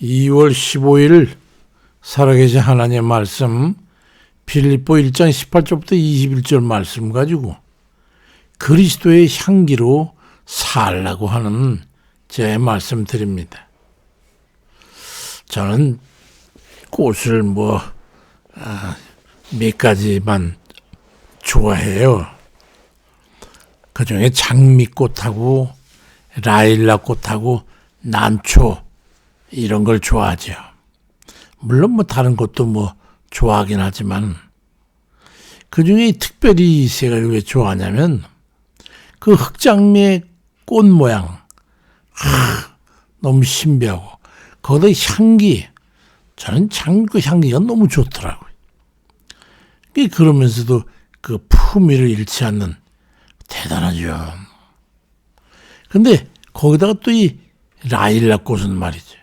2월 15일 살아계신 하나님의 말씀 빌립보 1장 18절부터 21절 말씀 가지고 그리스도의 향기로 살라고 하는 제 말씀 드립니다. 저는 꽃을 몇 가지만 좋아해요. 그 중에 장미꽃하고 라일락꽃하고 난초 이런 걸 좋아하죠. 물론 다른 것도 좋아하긴 하지만 그 중에 특별히 제가 왜 좋아하냐면 그 흑장미의 꽃 모양 너무 신비하고 거기다 향기, 저는 장미꽃 향기가 너무 좋더라고요. 그러면서도 그 품위를 잃지 않는 대단하죠. 근데 거기다가 또 이 라일락 꽃은 말이죠.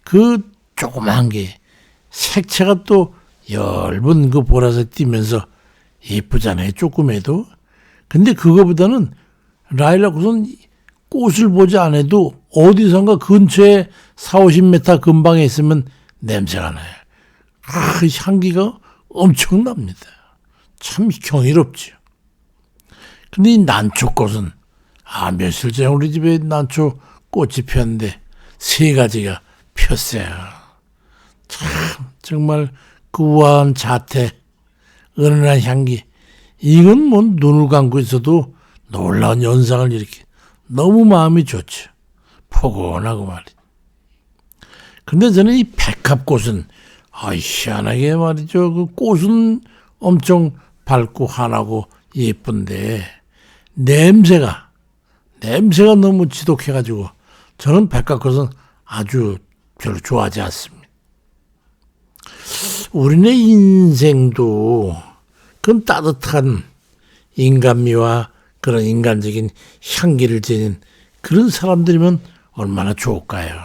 그 조그만 게 색채가 또 엷은 그 보라색 띠면서 예쁘잖아요. 조금해도. 근데 그거보다는 라일락 꽃은 꽃을 보지 않아도 어디선가 근처에 40-50m 근방에 있으면 냄새가 나요. 그 향기가 엄청납니다. 참 경이롭죠. 근데 이 난초꽃은 며칠 전에 우리 집에 난초 꽃이 폈는데 3가지가 폈어요. 참 정말 그 우아한 자태, 은은한 향기, 이건 눈을 감고 있어도 놀라운 연상을 일으키 너무 마음이 좋죠. 포근하고 말이죠. 근데 저는 이 백합꽃은 희한하게 말이죠. 그 꽃은 엄청 밝고 환하고 예쁜데 냄새가 너무 지독해가지고 저는 백합꽃은 아주 별로 좋아하지 않습니다. 우리네 인생도 그런 따뜻한 인간미와 그런 인간적인 향기를 지닌 그런 사람들이면 얼마나 좋을까요?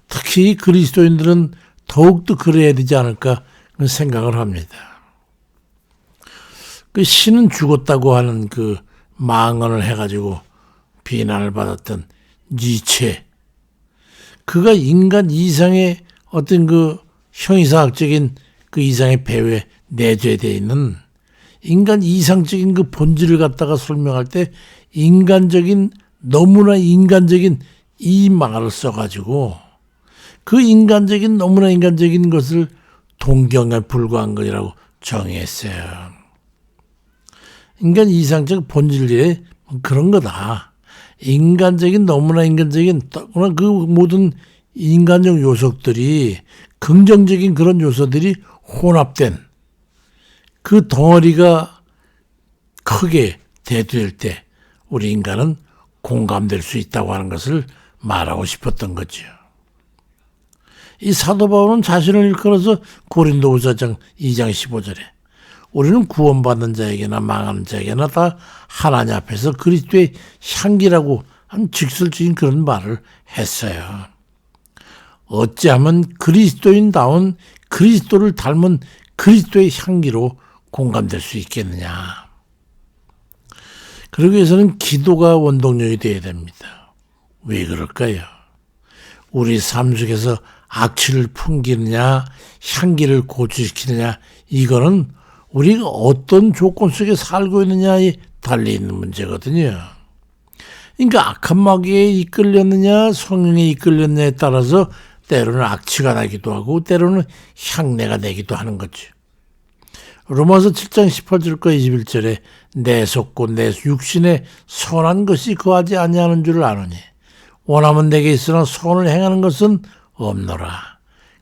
특히 그리스도인들은 더욱더 그래야 되지 않을까 그런 생각을 합니다. 그 신은 죽었다고 하는 그 망언을 해가지고 비난을 받았던 니체, 그가 인간 이상의 어떤 그 형이상학적인 그 이상의 배후에 내재되어 있는 인간 이상적인 그 본질을 갖다가 설명할 때 너무나 인간적인 이 말을 써가지고 그 너무나 인간적인 것을 동경에 불과한 것이라고 정의했어요. 인간 이상적 본질에 그런 거다. 너무나 인간적인 그 모든 인간적 요소들이 긍정적인 그런 요소들이 혼합된 그 덩어리가 크게 대두될 때 우리 인간은 공감될 수 있다고 하는 것을 말하고 싶었던 거죠. 이 사도 바울은 자신을 일컬어서 고린도후서 2장 15절에 우리는 구원받는 자에게나 망하는 자에게나 다 하나님 앞에서 그리스도의 향기라고 한 직설적인 그런 말을 했어요. 어찌하면 그리스도인다운 그리스도를 닮은 그리스도의 향기로 공감될 수 있겠느냐. 그러기 위해서는 기도가 원동력이 되어야 됩니다. 왜 그럴까요? 우리 삶 속에서 악취를 풍기느냐 향기를 고취시키느냐 이거는 우리가 어떤 조건 속에 살고 있느냐에 달려있는 문제거든요. 그러니까 악한 마귀에 이끌렸느냐 성령에 이끌렸느냐에 따라서 때로는 악취가 나기도 하고 때로는 향내가 나기도 하는 거죠. 로마서 7장 18절과 21절에 내 속고 내 육신에 선한 것이 거하지 아니하는 줄을 아노니 원하면 내게 있으나 선을 행하는 것은 없노라.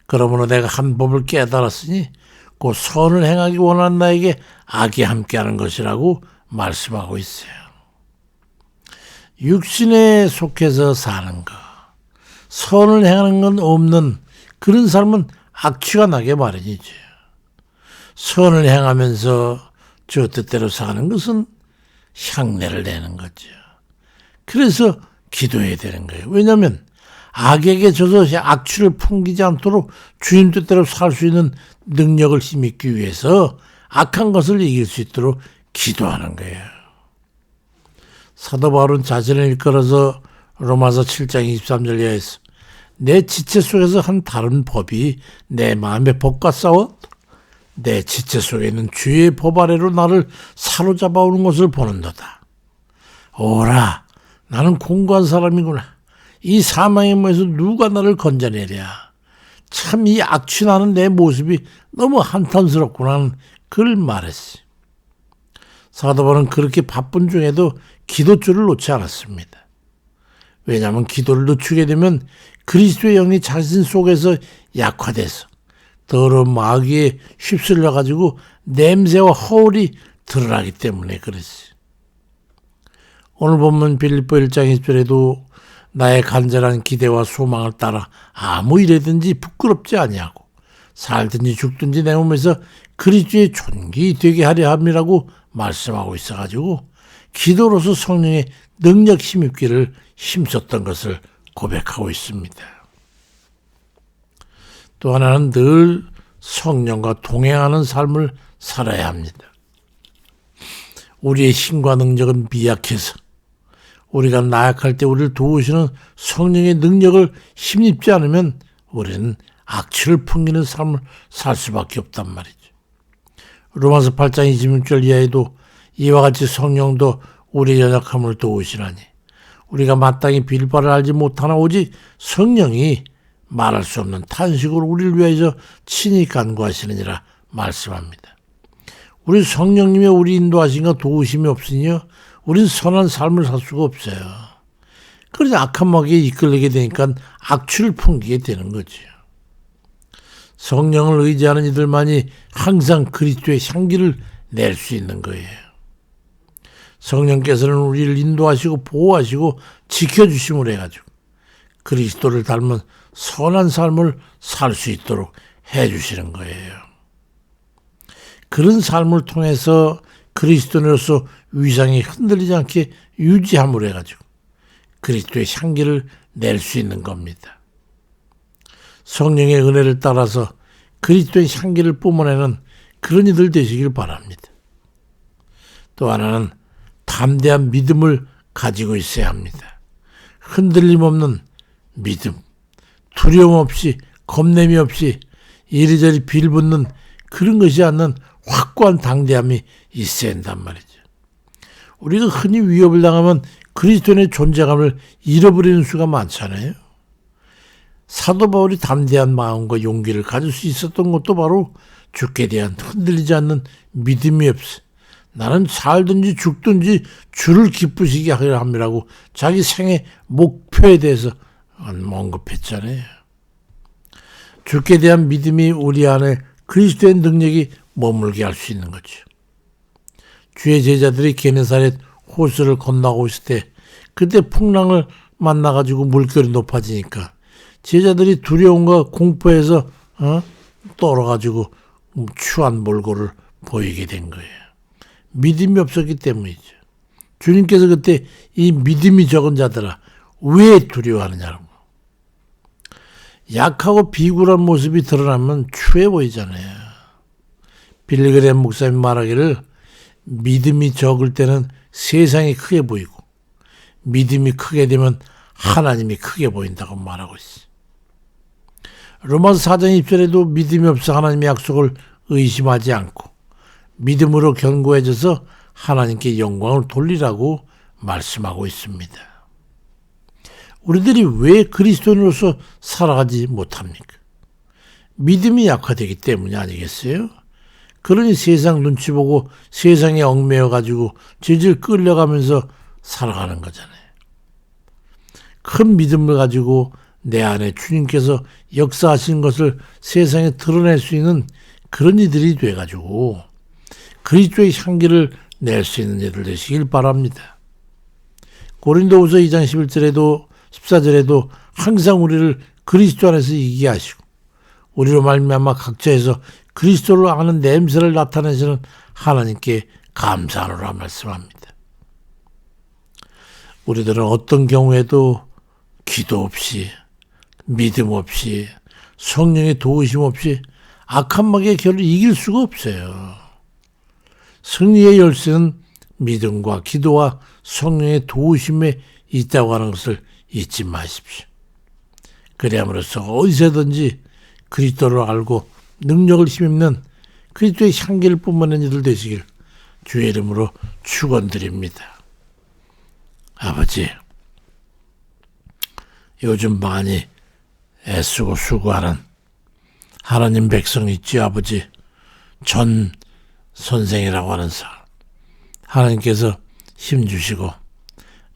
그러므로 내가 한 법을 깨달았으니 그 선을 행하기 원하는 나에게 악이 함께하는 것이라고 말씀하고 있어요. 육신에 속해서 사는 것, 선을 행하는 건 없는 그런 삶은 악취가 나게 마련이죠. 선을 행하면서 저 뜻대로 사는 것은 향내를 내는 거죠. 그래서 기도해야 되는 거예요. 왜냐하면 악에게 져서 악취를 풍기지 않도록 주님 뜻대로 살 수 있는 능력을 힘입기 위해서 악한 것을 이길 수 있도록 기도하는 거예요. 사도 바울은 자신을 일컬어서 로마서 7장 23절 이하에서 내 지체 속에서 한 다른 법이 내 마음의 법과 싸워 내 지체 속에 있는 주의 법 아래로 나를 사로잡아 오는 것을 보는도다. 오라, 나는 공고한 사람이구나. 이 사망의 몸에서 누가 나를 건져내랴. 참 이 악취나는 내 모습이 너무 한탄스럽구나. 그를 말했어. 사도 바울은 그렇게 바쁜 중에도 기도줄을 놓지 않았습니다. 왜냐하면 기도를 늦추게 되면 그리스도의 영이 자신 속에서 약화돼서 더러운 마귀에 휩쓸려 가지고 냄새와 허울이 드러나기 때문에 그랬어요. 오늘 본문 빌립보 1장 1절에도 나의 간절한 기대와 소망을 따라 아무 일이든지 부끄럽지 아니하고 살든지 죽든지 내 몸에서 그리스도의 존귀 되게 하려 함이라고 말씀하고 있어가지고 기도로서 성령의 능력 힘입기를 힘썼던 것을 고백하고 있습니다. 또 하나는 늘 성령과 동행하는 삶을 살아야 합니다. 우리의 힘과 능력은 미약해서 우리가 나약할 때 우리를 도우시는 성령의 능력을 힘입지 않으면 우리는 악취를 풍기는 삶을 살 수밖에 없단 말이죠. 로마서 8장 26절 이하에도 이와 같이 성령도 우리의 연약함을 도우시나니 우리가 마땅히 빌 바를 알지 못하나 오직 성령이 말할 수 없는 탄식으로 우리를 위하여 친히 간구하시느니라 말씀합니다. 우리 성령님의 우리 인도하심과 도우심이 없으니요 우린 선한 삶을 살 수가 없어요. 그래서 악한 마귀에 이끌리게 되니까 악취를 풍기게 되는 거죠. 성령을 의지하는 이들만이 항상 그리스도의 향기를 낼 수 있는 거예요. 성령께서는 우리를 인도하시고 보호하시고 지켜주심을 해가지고 그리스도를 닮은 선한 삶을 살 수 있도록 해주시는 거예요. 그런 삶을 통해서 그리스도인으로서 위상이 흔들리지 않게 유지함으로 해가지고 그리스도의 향기를 낼 수 있는 겁니다. 성령의 은혜를 따라서 그리스도의 향기를 뿜어내는 그런 이들 되시길 바랍니다. 또 하나는 담대한 믿음을 가지고 있어야 합니다. 흔들림 없는 믿음, 두려움 없이 겁냄이 없이 이리저리 빌붙는 그런 것이 않는 확고한 당대함이 있어야 한단 말이죠. 우리가 흔히 위협을 당하면 그리스도인의 존재감을 잃어버리는 수가 많잖아요. 사도 바울이 담대한 마음과 용기를 가질 수 있었던 것도 바로 주께 대한 흔들리지 않는 믿음이 없어. 나는 살든지 죽든지 주를 기쁘시게 하려 함이라고 자기 생의 목표에 대해서 언급했잖아요. 주께 대한 믿음이 우리 안에 그리스도의 능력이 머물게 할 수 있는 거죠. 주의 제자들이 게네사렛 호수를 건너고 있을 때 그때 풍랑을 만나가지고 물결이 높아지니까 제자들이 두려움과 공포에서 떨어가지고 추한 몰골을 보이게 된 거예요. 믿음이 없었기 때문이죠. 주님께서 그때 이 믿음이 적은 자들아 왜 두려워하느냐고. 약하고 비굴한 모습이 드러나면 추해 보이잖아요. 빌리그레임 목사님 말하기를 믿음이 적을 때는 세상이 크게 보이고 믿음이 크게 되면 하나님이 크게 보인다고 말하고 있어요. 로마서 4장 1절에도 믿음이 없어 하나님의 약속을 의심하지 않고 믿음으로 견고해져서 하나님께 영광을 돌리라고 말씀하고 있습니다. 우리들이 왜 그리스도인으로서 살아가지 못합니까? 믿음이 약화되기 때문이 아니겠어요? 그러니 세상 눈치 보고 세상에 얽매여가지고 질질 끌려가면서 살아가는 거잖아요. 큰 믿음을 가지고 내 안에 주님께서 역사하신 것을 세상에 드러낼 수 있는 그런 이들이 돼가지고 그리스도의 향기를 낼 수 있는 이들 되시길 바랍니다. 고린도후서 2장 11절에도 14절에도 항상 우리를 그리스도 안에서 이기게 하시고 우리로 말미암아 각자에서 그리스도를 아는 냄새를 나타내시는 하나님께 감사하노라 말씀합니다. 우리들은 어떤 경우에도 기도 없이 믿음 없이 성령의 도우심 없이 악한 마귀의 결을 이길 수가 없어요. 승리의 열쇠는 믿음과 기도와 성령의 도우심에 있다고 하는 것을 잊지 마십시오. 그리함으로써 어디서든지 그리스도를 알고 능력을 힘입는 그리스도의 향기를 뿜어내는 이들 되시길 주의 이름으로 축원드립니다. 아버지, 요즘 많이 애쓰고 수고하는 하나님 백성 있지 아버지. 전 선생이라고 하는 사람, 하나님께서 힘 주시고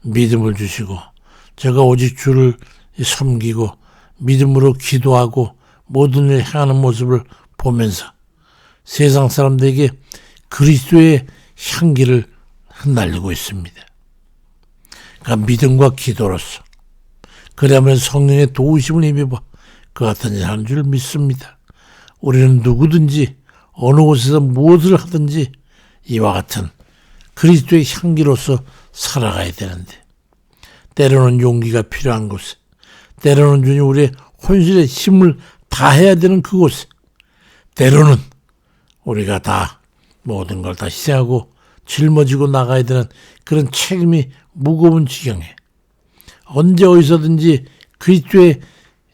믿음을 주시고 제가 오직 주를 섬기고 믿음으로 기도하고 모든 일 행하는 모습을 보면서 세상 사람들에게 그리스도의 향기를 흩날리고 있습니다. 그러니까 믿음과 기도로서 그러면 성령의 도우심을 힘입어 그 같은 일 하는 줄 믿습니다. 우리는 누구든지 어느 곳에서 무엇을 하든지 이와 같은 그리스도의 향기로서 살아가야 되는데 때로는 용기가 필요한 곳에 때로는 주님 우리의 혼신의 힘을 다해야 되는 그곳에 때로는 우리가 다 모든 걸 다 희생하고 짊어지고 나가야 되는 그런 책임이 무거운 지경에 언제 어디서든지 그리스도의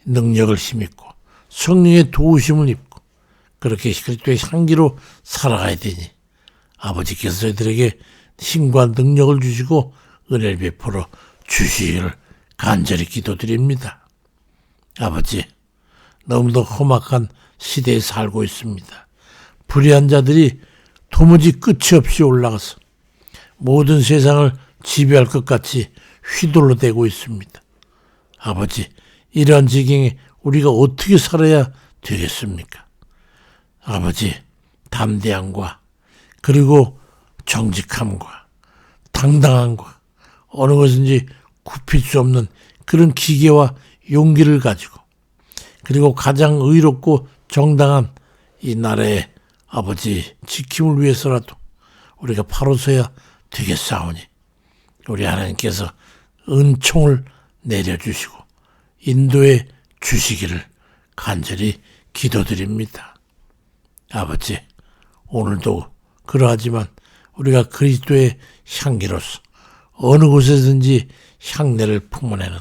능력을 힘입고 성령의 도우심을 입고 그렇게 그리스도의 향기로 살아가야 되니 아버지께서 저희들에게 힘과 능력을 주시고 은혜를 베풀어 주시기를 간절히 기도드립니다. 아버지, 너무도 험악한 시대에 살고 있습니다. 불의한 자들이 도무지 끝이 없이 올라가서 모든 세상을 지배할 것 같이 휘둘러 대고 있습니다. 아버지, 이러한 지경에 우리가 어떻게 살아야 되겠습니까? 아버지, 담대함과 그리고 정직함과 당당함과 어느 것인지 굽힐 수 없는 그런 기계와 용기를 가지고 그리고 가장 의롭고 정당한 이 나라의 아버지 지킴을 위해서라도 우리가 바로 서야 되겠사오니 우리 하나님께서 은총을 내려주시고 인도해 주시기를 간절히 기도드립니다. 아버지, 오늘도 그러하지만 우리가 그리스도의 향기로서 어느 곳에든지 향내를 품어내는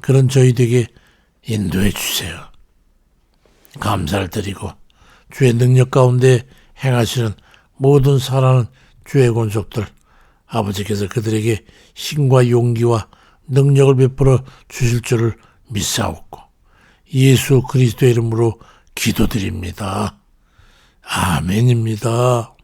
그런 저희에게 인도해 주세요. 감사를 드리고 주의 능력 가운데 행하시는 모든 사랑하는 주의 권속들 아버지께서 그들에게 힘과 용기와 능력을 베풀어 주실 줄을 믿사옵고 예수 그리스도의 이름으로 기도드립니다. 아멘입니다.